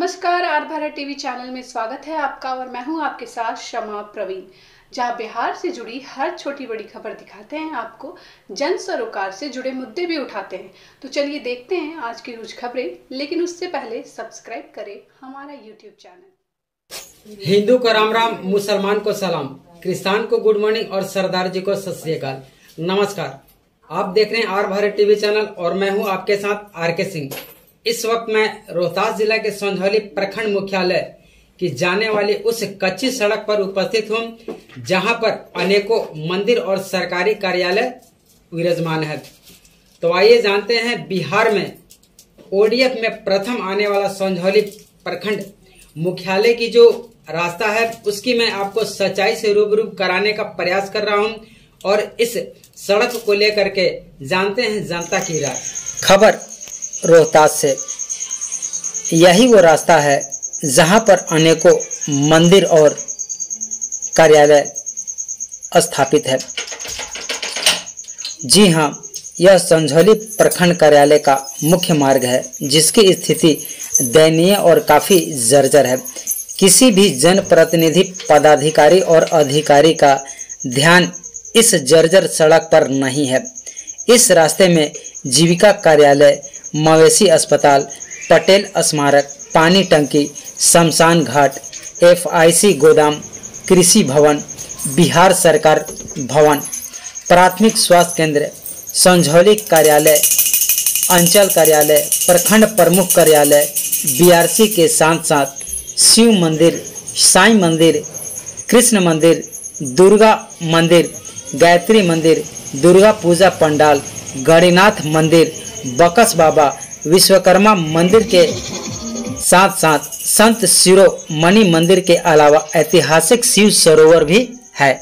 नमस्कार, are Bharat TV channel में स्वागत है आपका और मैं हूं आपके साथ शमा प्रवीण, जहां बिहार से जुड़ी हर छोटी बड़ी खबर दिखाते हैं आपको, जन सरोकार से जुड़े मुद्दे भी उठाते हैं। तो चलिए देखते हैं आज की रोज खबरें, लेकिन उससे पहले सब्सक्राइब करें हमारा यूट्यूब चैनल। हिंदू को राम राम, मुसलमान को सलाम, क्रिस्तान को गुड मॉर्निंग और सरदार जी को सत श्री अकाल। नमस्कार, आप देख रहे हैं आर भारत टीवी चैनल और मैं हूं आपके साथ आर के सिंह। इस वक्त मैं रोहतास जिला के संझौली प्रखंड मुख्यालय की जाने वाली उस कच्ची सड़क पर उपस्थित हूं, जहां पर अनेकों मंदिर और सरकारी कार्यालय विराजमान है। तो आइए जानते हैं बिहार में ओडीएफ में प्रथम आने वाला संझौली प्रखंड मुख्यालय की जो रास्ता है उसकी मैं आपको सच्चाई से रूबरू कराने का प्रयास कर रहा हूं और इस सड़क को लेकर के जानते हैं जनता की राय। खबर रोहतास से। यही वो रास्ता है जहां पर अनेकों मंदिर और कार्यालय स्थापित है। जी हां, यह संझौली प्रखंड कार्यालय का मुख्य मार्ग है, जिसकी स्थिति दयनीय और काफी जर्जर है। किसी भी जनप्रतिनिधि, पदाधिकारी और अधिकारी का ध्यान इस जर्जर सड़क पर नहीं है। इस रास्ते में जीविका कार्यालय, मवेशी अस्पताल, पटेल स्मारक, पानी टंकी, शमशान घाट, FIC गोदाम, कृषि भवन, बिहार सरकार भवन, प्राथमिक स्वास्थ्य केंद्र, संझौली कार्यालय, अंचल कार्यालय, प्रखंड प्रमुख कार्यालय, BRC के साथ साथ शिव मंदिर, साईं मंदिर, कृष्ण मंदिर, दुर्गा मंदिर, गायत्री मंदिर, दुर्गा पूजा पंडाल, गणिनाथ मंदिर, बकस बाबा, विश्वकर्मा मंदिर के साथ साथ संत शिरोमणि मंदिर के अलावा ऐतिहासिक शिव सरोवर भी है।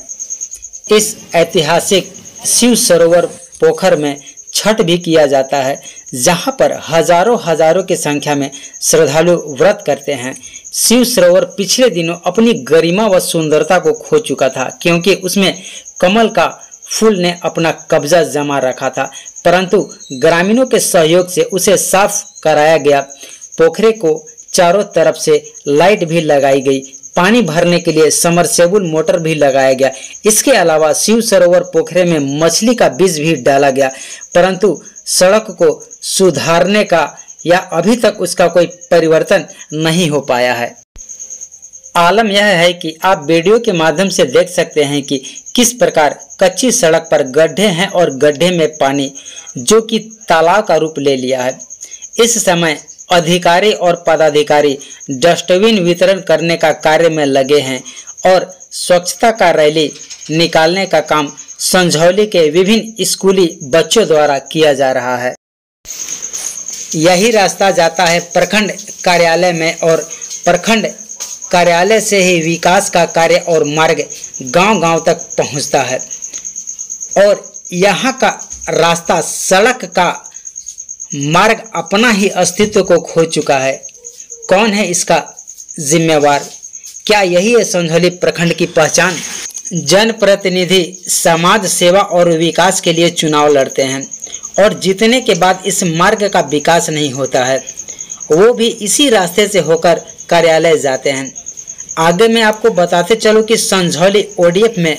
इस ऐतिहासिक शिव सरोवर पोखर में छठ भी किया जाता है, जहां पर हजारों की संख्या में श्रद्धालु व्रत करते हैं। शिव सरोवर पिछले दिनों अपनी गरिमा व सुंदरता को खो चुका था, क्योंकि उसमें कमल का फूल ने अपना कब्जा जमा रखा था, परंतु ग्रामीणों के सहयोग से उसे साफ कराया गया। पोखरे को चारों तरफ से लाइट भी लगाई गई, पानी भरने के लिए समरसेबुल मोटर भी लगाया गया। इसके अलावा शिव सरोवर पोखरे में मछली का बीज भी डाला गया, परंतु सड़क को सुधारने का या अभी तक उसका कोई परिवर्तन नहीं हो पाया है। आलम यह है कि आप वीडियो के माध्यम से देख सकते हैं कि किस प्रकार कच्ची सड़क पर गड्ढे हैं और गड्ढे में पानी जो कि तालाब का रूप ले लिया है। इस समय अधिकारी और पदाधिकारी डस्टबिन वितरण करने का कार्य में लगे हैं और स्वच्छता का रैली निकालने का काम संझौली के विभिन्न स्कूली बच्चों द्वारा किया जा रहा है। यही रास्ता जाता है प्रखंड कार्यालय में और प्रखंड कार्यालय से ही विकास का कार्य और मार्ग गांव-गांव तक पहुंचता है और यहाँ का रास्ता, सड़क का मार्ग अपना ही अस्तित्व को खो चुका है। कौन है इसका जिम्मेवार? क्या यही है संझौली प्रखंड की पहचान? जनप्रतिनिधि समाज सेवा और विकास के लिए चुनाव लड़ते हैं और जीतने के बाद इस मार्ग का विकास नहीं होता है, वो भी इसी रास्ते से होकर कार्यालय जाते हैं। आगे मैं आपको बताते चलूं कि संझौली ODF में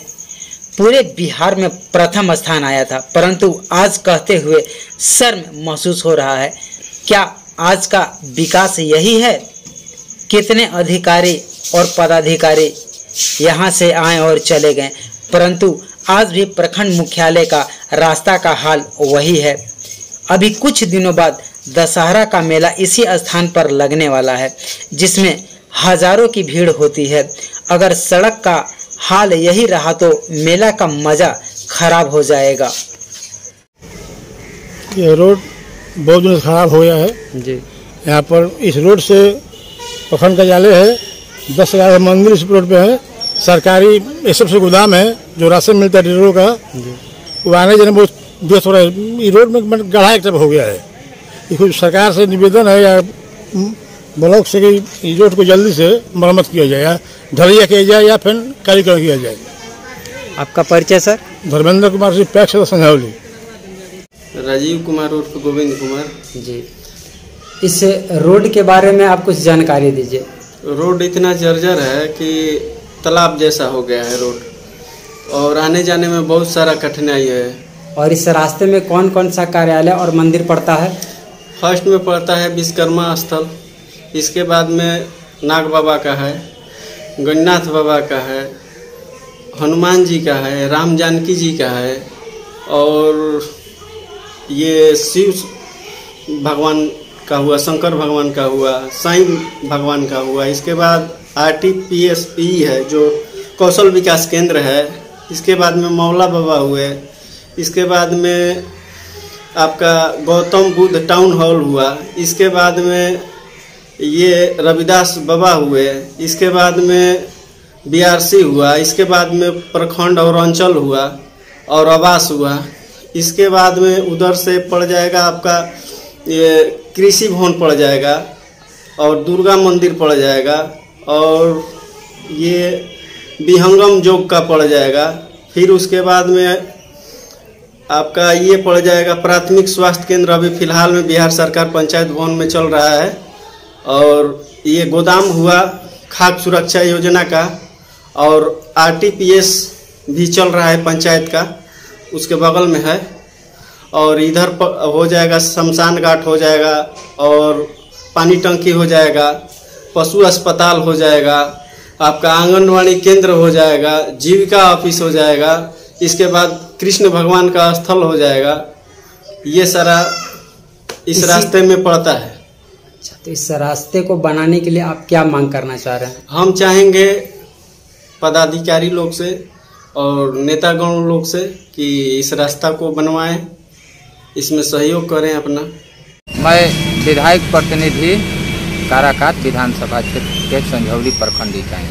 पूरे बिहार में प्रथम स्थान आया था, परंतु आज कहते हुए शर्म महसूस हो रहा है। क्या आज का विकास यही है? कितने अधिकारी और पदाधिकारी यहाँ से आए और चले गए, परंतु आज भी प्रखंड मुख्यालय का रास्ता का हाल वही है। अभी कुछ दिनों बाद दशहरा का मेला इसी स्थान पर लगने वाला है, जिसमें हजारों की भीड़ होती है। अगर सड़क का हाल यही रहा तो मेला का मजा खराब हो जाएगा। ये रोड बहुत खराब हो गया है जी। यहाँ पर इस रोड से प्रखंड कार्यालय है, 10,000 मंदिर इस रोड पे है, सरकारी ये सबसे गोदाम है जो राशन मिलता है डीलरों का, वो आने जाने बहुत व्यस्त हो रहा है। ये रोड में गढ़ा एक तरफ हो गया है। इसको सरकार से निवेदन है या ब्लॉक से कि रोड को जल्दी से मरम्मत किया जाए, या ढलैया किया जाए या फिर कालीकरण किया जाए। आपका परिचय सर? धर्मेंद्र कुमार सिंह, पैक्स संझौली। राजीव कुमार उर्फ गोविंद कुमार जी। इस रोड के बारे में आप कुछ जानकारी दीजिए। रोड इतना जर्जर है कि तालाब जैसा हो गया है रोड, और आने जाने में बहुत सारा कठिनाई है। और इस रास्ते में कौन कौन सा कार्यालय और मंदिर पड़ता है? फर्स्ट में पड़ता है विश्वकर्मा स्थल, इसके बाद में नाग बाबा का है, गणनाथ बाबा का है, हनुमान जी का है, राम जानकी जी का है, और ये शिव भगवान का हुआ, शंकर भगवान का हुआ, साईं भगवान का हुआ। इसके बाद RTPSE है जो कौशल विकास केंद्र है। इसके बाद में मौला बाबा हुए। इसके बाद में आपका गौतम बुद्ध टाउन हॉल हुआ। इसके बाद में ये रविदास बाबा हुए। इसके बाद में BRC हुआ। इसके बाद में प्रखंड और अंचल हुआ और आवास हुआ। इसके बाद में उधर से पड़ जाएगा आपका ये कृषि भवन पड़ जाएगा, और दुर्गा मंदिर पड़ जाएगा, और ये विहंगम जोग का पड़ जाएगा। फिर उसके बाद में आपका ये पड़ जाएगा प्राथमिक स्वास्थ्य केंद्र, अभी फ़िलहाल में बिहार सरकार पंचायत भवन में चल रहा है। और ये गोदाम हुआ खाद्य सुरक्षा योजना का, और RTPS भी चल रहा है पंचायत का, उसके बगल में है। और इधर हो जाएगा शमशान घाट हो जाएगा, और पानी टंकी हो जाएगा, पशु अस्पताल हो जाएगा, आपका आंगनवाड़ी केंद्र हो जाएगा, जीविका ऑफिस हो जाएगा। इसके बाद कृष्ण भगवान का स्थल हो जाएगा। ये सारा इस रास्ते में पड़ता है। अच्छा, तो इस रास्ते को बनाने के लिए आप क्या मांग करना चाह रहे हैं? हम चाहेंगे पदाधिकारी लोग से और नेतागण लोग से कि इस रास्ता को बनवाएं, इसमें सहयोग करें अपना। मैं विधायक प्रतिनिधि काराकाट विधानसभा क्षेत्र के संझौली प्रखंड इकाई।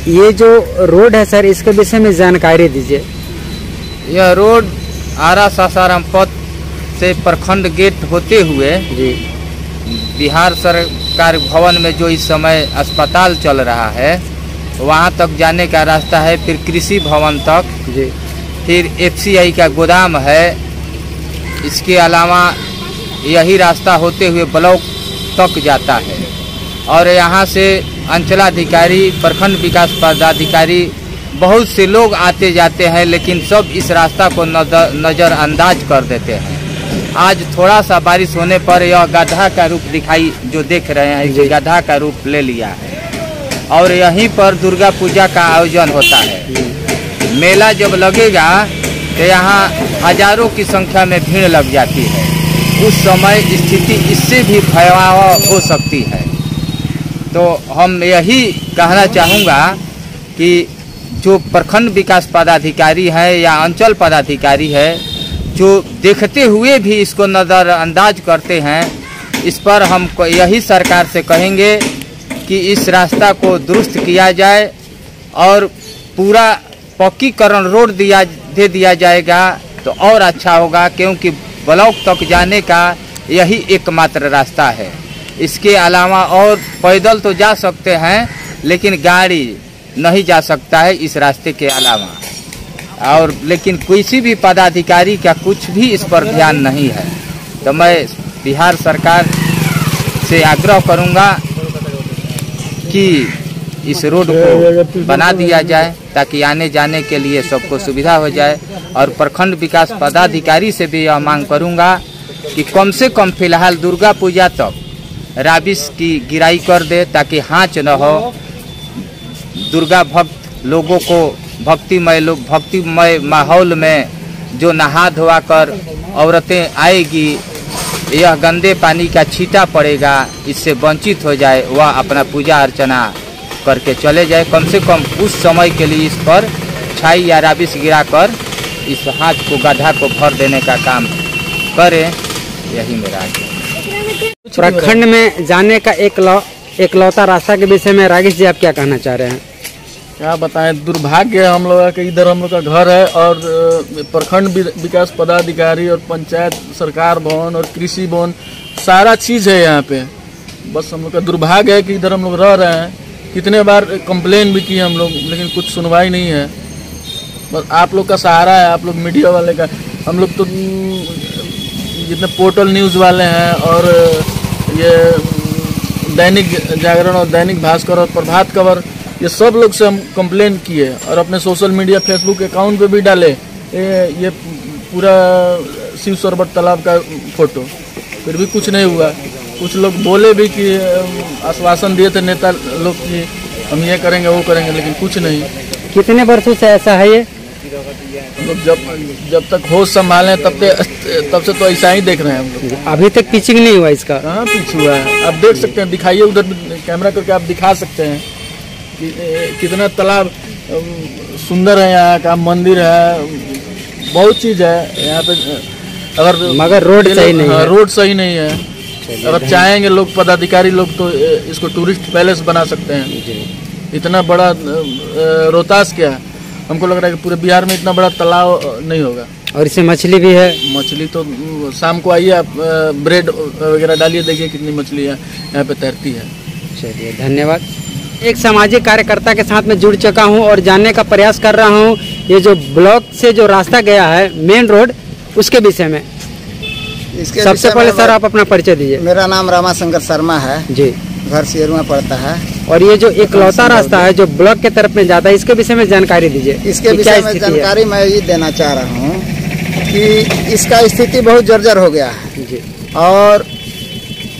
ये जो रोड है सर, इसके विषय में जानकारी दीजिए। यह रोड आरा सासाराम पथ से प्रखंड गेट होते हुए जी बिहार सरकार भवन में जो इस समय अस्पताल चल रहा है वहाँ तक जाने का रास्ता है। फिर कृषि भवन तक जी, फिर FCI का गोदाम है। इसके अलावा यही रास्ता होते हुए ब्लॉक तक जाता है, और यहाँ से अंचलाधिकारी, प्रखंड विकास पदाधिकारी, बहुत से लोग आते जाते हैं, लेकिन सब इस रास्ता को नज़रअंदाज कर देते हैं। आज थोड़ा सा बारिश होने पर यह गड्ढा का रूप दिखाई जो देख रहे हैं, ये गड्ढा का रूप ले लिया है। और यहीं पर दुर्गा पूजा का आयोजन होता है। मेला जब लगेगा तो यहाँ हजारों की संख्या में भीड़ लग जाती है। उस समय स्थिति इससे भी भयावह हो सकती है। तो हम यही कहना चाहूँगा कि जो प्रखंड विकास पदाधिकारी है या अंचल पदाधिकारी है, जो देखते हुए भी इसको नज़रअंदाज करते हैं, इस पर हम यही सरकार से कहेंगे कि इस रास्ता को दुरुस्त किया जाए और पूरा पक्कीकरण रोड दे दिया जाएगा तो और अच्छा होगा, क्योंकि ब्लॉक तक जाने का यही एकमात्र रास्ता है। इसके अलावा और पैदल तो जा सकते हैं, लेकिन गाड़ी नहीं जा सकता है इस रास्ते के अलावा। और लेकिन किसी भी पदाधिकारी का कुछ भी इस पर ध्यान नहीं है। तो मैं बिहार सरकार से आग्रह करूंगा कि इस रोड को बना दिया जाए ताकि आने जाने के लिए सबको सुविधा हो जाए। और प्रखंड विकास पदाधिकारी से भी यह मांग करूंगा कि कम से कम फिलहाल दुर्गा पूजा तक राबिस की गिराई कर दे, ताकि हाँच न हो। दुर्गा भक्त लोगों को भक्तिमय माहौल में जो नहा धोवा कर औरतें आएगी, यह गंदे पानी का छींटा पड़ेगा, इससे वंचित हो जाए, वह अपना पूजा अर्चना करके चले जाए। कम से कम उस समय के लिए इस पर छाई या राबिस गिराकर इस हाथ को, गड्ढा को भर देने का काम करें। यही मेरा प्रखंड में जाने का एकलौता रास्ता के विषय में राकेश जी आप क्या कहना चाह रहे हैं? क्या बताएं, दुर्भाग्य है हम लोग के। इधर हम लोग का घर है और प्रखंड विकास पदाधिकारी और पंचायत सरकार भवन और कृषि भवन सारा चीज़ है यहाँ पे। बस हम लोग का दुर्भाग्य है कि इधर हम लोग रह रहे हैं। कितने बार कंप्लेन भी किए हम लोग, लेकिन कुछ सुनवाई नहीं है। बस आप लोग का सहारा है, आप लोग मीडिया वाले का। हम लोग तो जितने पोर्टल न्यूज़ वाले हैं और ये दैनिक जागरण और दैनिक भास्कर और प्रभात खबर, ये सब लोग से हम कंप्लेन किए और अपने सोशल मीडिया फेसबुक अकाउंट पे भी डाले ये पूरा शिव सरोवर तालाब का फोटो, फिर भी कुछ नहीं हुआ। कुछ लोग बोले भी कि आश्वासन दिए थे नेता लोग कि हम ये करेंगे वो करेंगे, लेकिन कुछ नहीं। कितने वर्षों से ऐसा है ये? लोग जब तक होश संभाले तब से तो ऐसा ही देख रहे हैं हम लोग। अभी तक पिचिंग नहीं हुआ इसका? कहाँ पिच हुआ है? आप देख सकते हैं, दिखाइए उधर कैमरा करके आप दिखा सकते हैं कि कितना तालाब सुंदर है, यहाँ का मंदिर है, बहुत चीज है यहाँ पे। अगर मगर रोड सही नहीं है। रोड सही नहीं है। अगर चाहेंगे लोग पदाधिकारी लोग तो इसको टूरिस्ट पैलेस बना सकते हैं। इतना बड़ा रोहतास क्या है, हमको लग रहा है कि पूरे बिहार में इतना बड़ा तालाब नहीं होगा। और इसमें मछली भी है? मछली तो शाम को आइए आप ब्रेड वगैरह डालिए, देखिए कितनी मछली यहाँ पे तैरती है। चलिए धन्यवाद। एक सामाजिक कार्यकर्ता के साथ मैं जुड़ चुका हूं और जानने का प्रयास कर रहा हूं ये जो ब्लॉक से जो रास्ता गया है मेन रोड, उसके विषय में। सबसे पहले सर आप अपना परिचय दीजिए। मेरा नाम रामाशंकर शर्मा है जी, घर शेरुआ पड़ता है। और ये जो इकलौता रास्ता है जो ब्लॉक के तरफ में जाता है, इसके विषय में जानकारी दीजिए। इसके विषय में जानकारी मैं ये देना चाह रहा हूँ कि इसका स्थिति बहुत जर्जर हो गया है जी। और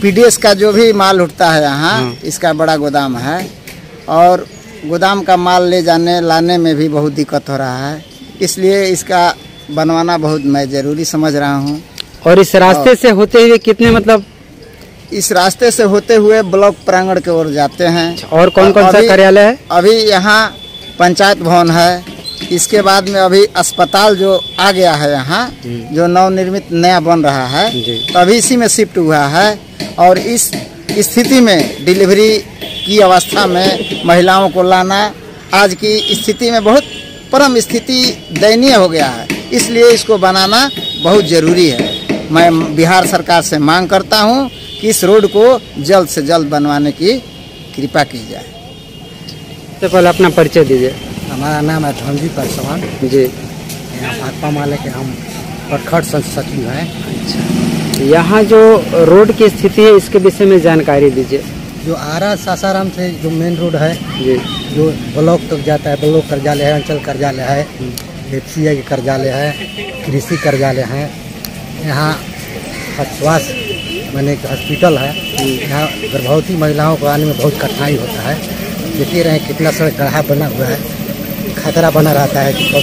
पीडीएस का जो भी माल उठता है यहाँ, इसका बड़ा गोदाम है और गोदाम का माल ले जाने लाने में भी बहुत दिक्कत हो रहा है, इसलिए इसका बनवाना बहुत मैं जरूरी समझ रहा हूँ। और इस रास्ते से होते हुए कितने मतलब इस रास्ते से होते हुए ब्लॉक प्रांगण की ओर जाते हैं। और कौन कौन सा कार्यालय है? अभी यहाँ पंचायत भवन है, इसके बाद में अभी अस्पताल जो आ गया है यहाँ, जो नवनिर्मित नया बन रहा है, तो अभी इसी में शिफ्ट हुआ है। और इस स्थिति में डिलीवरी की अवस्था में महिलाओं को लाना आज की स्थिति में बहुत परम स्थिति दयनीय हो गया है, इसलिए इसको बनाना बहुत जरूरी है। मैं बिहार सरकार से मांग करता हूँ कि इस रोड को जल्द से जल्द बनवाने की कृपा की जाए। सबसे पहले अपना परिचय दीजिए। हमारा नाम है धनजी पासवान जी। यहाँ भाकपा माले के हम प्रखंड सचिव हैं। अच्छा, यहाँ जो रोड की स्थिति है इसके विषय में जानकारी दीजिए। जो आरा सासाराम से जो मेन रोड है जी, जो ब्लॉक तक जाता है, ब्लॉक कार्यालय है, अंचल कार्यालय है, FCI के कार्यालय है, कृषि कार्यालय है, यहाँ स्वास्थ्य मैंने एक हॉस्पिटल है। यहाँ गर्भवती महिलाओं को आने में बहुत कठिनाई होता है। देखिए रहे कितना सड़क गड्ढा बना हुआ है, खतरा बना रहता है कि कब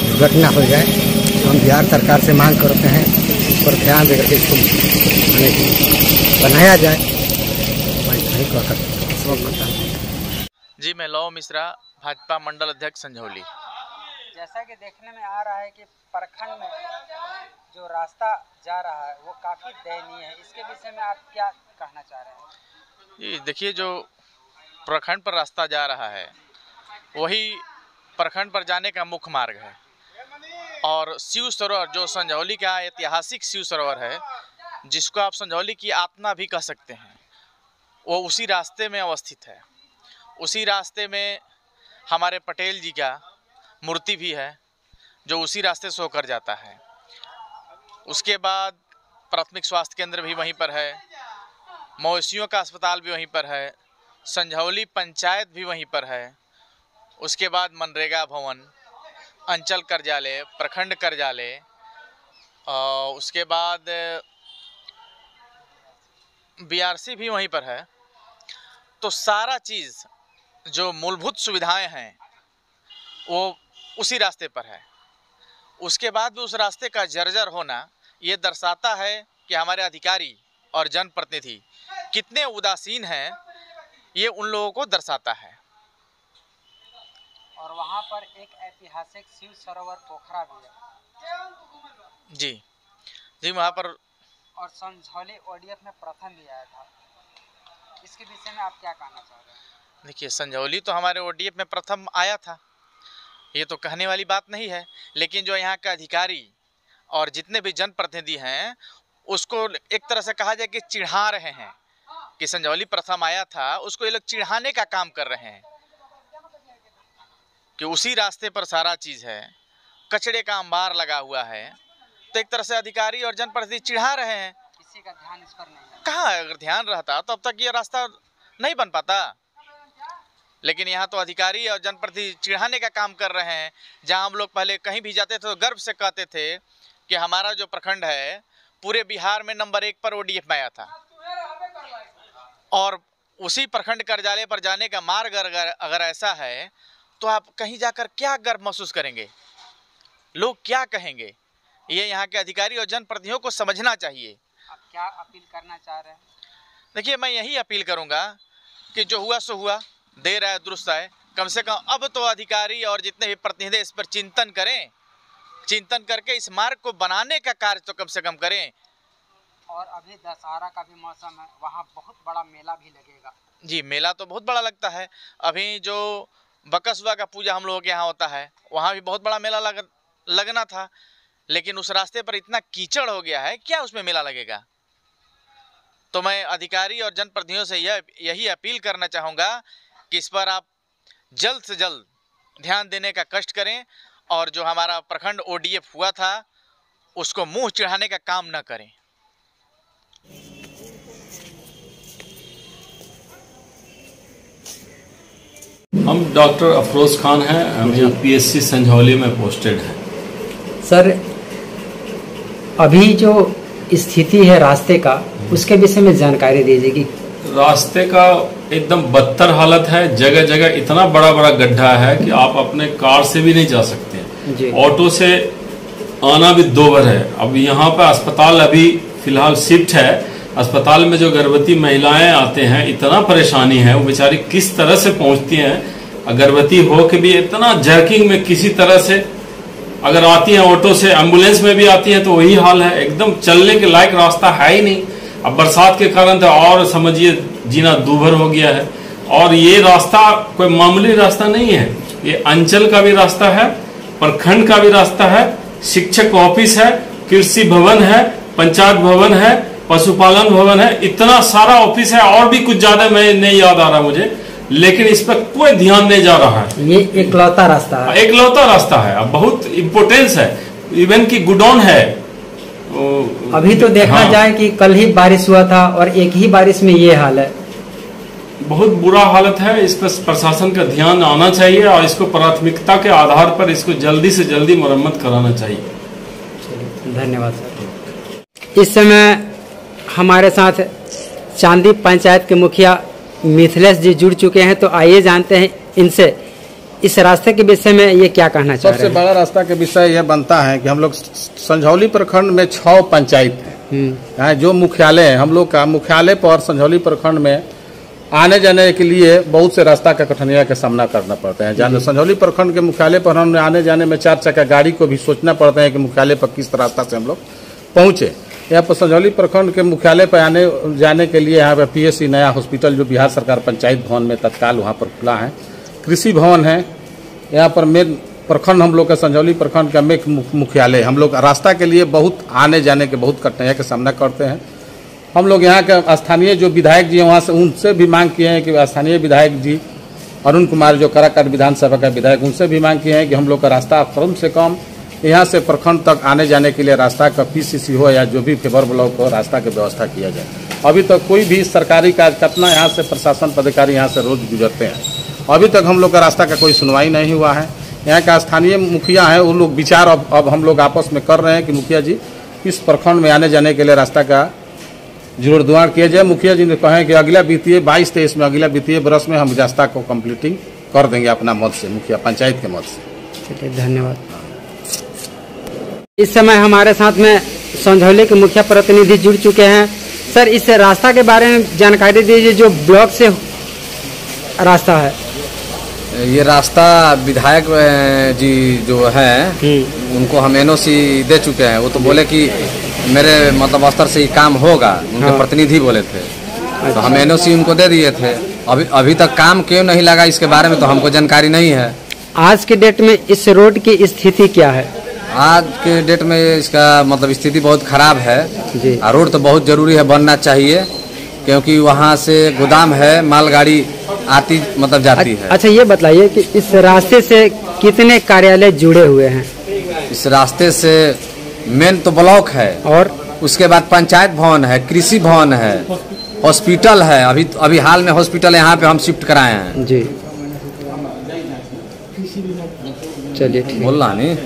दुर्घटना हो जाए। हम बिहार सरकार से मांग करते हैं इस पर ध्यान देकर इसको बनाया जाए। मैं नहीं कह सकता। जी, मैं लव मिश्रा, भाजपा मंडल अध्यक्ष संझौली। जैसा कि देखने में आ रहा है कि प्रखंड में जो रास्ता जा रहा है वो काफी दयनीय है, इसके विषय में आप क्या कहना चाह रहे हैं? ये देखिए, जो प्रखंड पर रास्ता जा रहा है वही प्रखंड पर जाने का मुख्य मार्ग है। और शिव सरोवर जो संझौली का ऐतिहासिक शिव सरोवर है, जिसको आप संझौली की आत्मा भी कह सकते हैं, वो उसी रास्ते में अवस्थित है। उसी रास्ते में हमारे पटेल जी का मूर्ति भी है जो उसी रास्ते से होकर जाता है। उसके बाद प्राथमिक स्वास्थ्य केंद्र भी वहीं पर है, मवेशियों का अस्पताल भी वहीं पर है, संझौली पंचायत भी वहीं पर है। उसके बाद मनरेगा भवन, अंचल कार्यालय, प्रखंड कार्यालय, उसके बाद BRC भी वहीं पर है। तो सारा चीज़ जो मूलभूत सुविधाएं हैं वो उसी रास्ते पर है। उसके बाद भी उस रास्ते का जर्जर होना ये दर्शाता है कि हमारे अधिकारी और जनप्रतिनिधि कितने उदासीन हैं, ये उन लोगों को दर्शाता है। और वहाँ पर एक ऐतिहासिक शिव सरोवर पोखरा भी है। जी जी, वहाँ पर और संझौली ODF में प्रथम भी आया था, इसके विषय में आप क्या कहना चाह रहे हैं? देखिए, संझौली तो हमारे ODF में प्रथम आया था, ये तो कहने वाली बात नहीं है। लेकिन जो यहाँ का अधिकारी और जितने भी जनप्रतिनिधि हैं उसको एक तरह से कहा जाए कि चिढ़ा रहे हैं कि संझौली प्रथम आया था, उसको ये लोग चिढ़ाने का काम कर रहे हैं कि उसी रास्ते पर सारा चीज़ है। कचड़े का अंबार लगा हुआ है, तो एक तरह से अधिकारी और जनप्रतिनिधि चिढ़ा रहे हैं। किसी का ध्यान इस पर नहीं है। कहाँ, अगर ध्यान रहता तो अब तक ये रास्ता नहीं बन पाता। लेकिन यहाँ तो अधिकारी और जनप्रतिनिधि चिढ़ाने का काम कर रहे हैं। जहाँ हम लोग पहले कहीं भी जाते थे तो गर्व से कहते थे कि हमारा जो प्रखंड है पूरे बिहार में नंबर 1 पर ODF में आया था, और उसी प्रखंड कार्यालय पर जाने का मार्ग अगर ऐसा है तो आप कहीं जाकर क्या गर्व महसूस करेंगे, लोग क्या कहेंगे? ये यहाँ के अधिकारी और जनप्रतिनिधियों को समझना चाहिए। आप क्या अपील करना चाह रहे हैं? देखिए, मैं यही अपील करूँगा कि जो हुआ सो हुआ, देर आए दुरुस्त आए। कम से कम अब तो अधिकारी और जितने भी प्रतिनिधि इस पर चिंतन करें, चिंतन करके इस मार्ग को बनाने का कार्य तो कम से कम करें। और अभी दशहरा का भी मौसम है, वहाँ बहुत बड़ा मेला भी लगेगा। जी, मेला तो बहुत बड़ा लगता है। अभी जो बकसुआ का पूजा हम लोगों के यहाँ होता है, वहाँ भी बहुत बड़ा मेला लगना था, लेकिन उस रास्ते पर इतना कीचड़ हो गया है, क्या उसमें मेला लगेगा? तो मैं अधिकारी और जनप्रतिनिधियों से यही अपील करना चाहूँगा कि इस पर आप जल्द से जल्द ध्यान देने का कष्ट करें, और जो हमारा प्रखंड ODF हुआ था उसको मुंह चिढ़ाने का काम न करें। हम डॉक्टर अफरोज खान हैं, हम यहाँ PSC संझौली में पोस्टेड हैं। सर, अभी जो स्थिति है रास्ते का, उसके विषय में जानकारी दीजिए कि रास्ते का एकदम बदतर हालत है। जगह जगह इतना बड़ा बड़ा गड्ढा है कि आप अपने कार से भी नहीं जा सकते, ऑटो से आना भी दोभर है। अब यहाँ पे अस्पताल अभी फिलहाल शिफ्ट है। अस्पताल में जो गर्भवती महिलाएं आते हैं, इतना परेशानी है, वो बेचारी किस तरह से पहुंचती हैं। गर्भवती हो के भी इतना जर्किंग में किसी तरह से अगर आती हैं, ऑटो से, एम्बुलेंस में भी आती हैं तो वही हाल है। एकदम चलने के लायक रास्ता है ही नहीं। अब बरसात के कारण तो और समझिए जीना दूभर हो गया है। और ये रास्ता कोई मामूली रास्ता नहीं है, ये अंचल का भी रास्ता है, प्रखंड का भी रास्ता है, शिक्षक ऑफिस है, कृषि भवन है, पंचायत भवन है, पशुपालन भवन है, इतना सारा ऑफिस है। और भी कुछ ज्यादा मैं नहीं याद आ रहा मुझे, लेकिन इस पर कोई ध्यान नहीं जा रहा है। ये एकलौता रास्ता है, एकलौता रास्ता है। अब बहुत इम्पोर्टेंस है, इवन की गुडॉन है। अभी तो देखा जाए कि कल ही बारिश हुआ था और एक ही बारिश में ये हाल है। बहुत बुरा हालत है। इस पर प्रशासन का ध्यान आना चाहिए और इसको प्राथमिकता के आधार पर इसको जल्दी से जल्दी मरम्मत कराना चाहिए। धन्यवाद सर। इस समय हमारे साथ चांदी पंचायत के मुखिया मिथिलेश जी जुड़ चुके हैं, तो आइए जानते हैं इनसे इस रास्ते के विषय में ये क्या कहना चाह रहे हैं। सबसे बड़ा रास्ता के विषय यह बनता है कि हम लोग संझौली प्रखंड में 6 पंचायत है, जो मुख्यालय है। हम लोग का मुख्यालय पर संझौली प्रखंड में आने जाने के लिए बहुत से रास्ता का कठिनाई का सामना करना पड़ता है। संझौली प्रखंड के मुख्यालय पर हम आने जाने में 4 चक्का गाड़ी को भी सोचना पड़ता है कि मुख्यालय पर किस रास्ता से हम लोग पहुंचे। यहाँ पर संझौली प्रखंड के मुख्यालय पर आने जाने के लिए यहाँ पर PSC नया हॉस्पिटल जो बिहार सरकार पंचायत भवन में तत्काल वहाँ पर खुला है, कृषि भवन है। यहाँ पर मेन प्रखंड हम लोग का संझौली प्रखंड का मेन मुख्यालय। हम लोग रास्ता के लिए बहुत आने जाने के बहुत कठिनाई का सामना करते हैं। हम लोग यहाँ के स्थानीय जो विधायक जी हैं वहाँ से उनसे भी मांग किए हैं कि स्थानीय विधायक जी अरुण कुमार जो काराकाट विधानसभा का विधायक, उनसे भी मांग किए हैं कि हम लोग का रास्ता कम से कम यहाँ से प्रखंड तक आने जाने के लिए रास्ता का PCC हो या जो भी फेवर ब्लॉक हो, रास्ता की व्यवस्था किया जाए। अभी तक कोई भी सरकारी कार्य कितना यहाँ से प्रशासन पदाधिकारी यहाँ से रोज गुजरते हैं, अभी तक हम लोग का रास्ता का कोई सुनवाई नहीं हुआ है। यहाँ का स्थानीय मुखिया है, वो लोग विचार अब हम लोग आपस में कर रहे हैं कि मुखिया जी इस प्रखंड में आने जाने के लिए रास्ता का जीर्णोद्धार किया जाए। मुखिया जी ने कहा कि अगला वित्तीय 22-23 में, अगला वित्तीय वर्ष में हम रास्ता को कंप्लीटिंग कर देंगे अपना मत से, मुखिया पंचायत के मत से। चलिए, धन्यवाद। इस समय हमारे साथ में संझौली के मुखिया प्रतिनिधि जुड़ चुके हैं। सर, इस रास्ता के बारे में जानकारी दीजिए, जो ब्लॉक से रास्ता है। ये रास्ता विधायक जी जो है उनको हम NOC दे चुके हैं। वो तो बोले कि मेरे मतलब स्तर से ही काम होगा, उनके प्रतिनिधि बोले थे। तो हम NOC उनको दे दिए थे। अभी तक काम क्यों नहीं लगा इसके बारे में तो हमको जानकारी नहीं है। आज के डेट में इस रोड की स्थिति क्या है? आज के डेट में इसका मतलब स्थिति बहुत खराब है जी। रोड तो बहुत जरूरी है, बनना चाहिए, क्योंकि वहाँ से गोदाम है, मालगाड़ी आती मतलब जाती है। अच्छा, ये बताइए कि इस रास्ते से कितने कार्यालय जुड़े हुए हैं? इस रास्ते से मेन तो ब्लॉक है, और उसके बाद पंचायत भवन है, कृषि भवन है, हॉस्पिटल है। अभी हाल में हॉस्पिटल यहाँ पे हम शिफ्ट कराए हैं जी। चलिए ठीक, बोलना नहीं।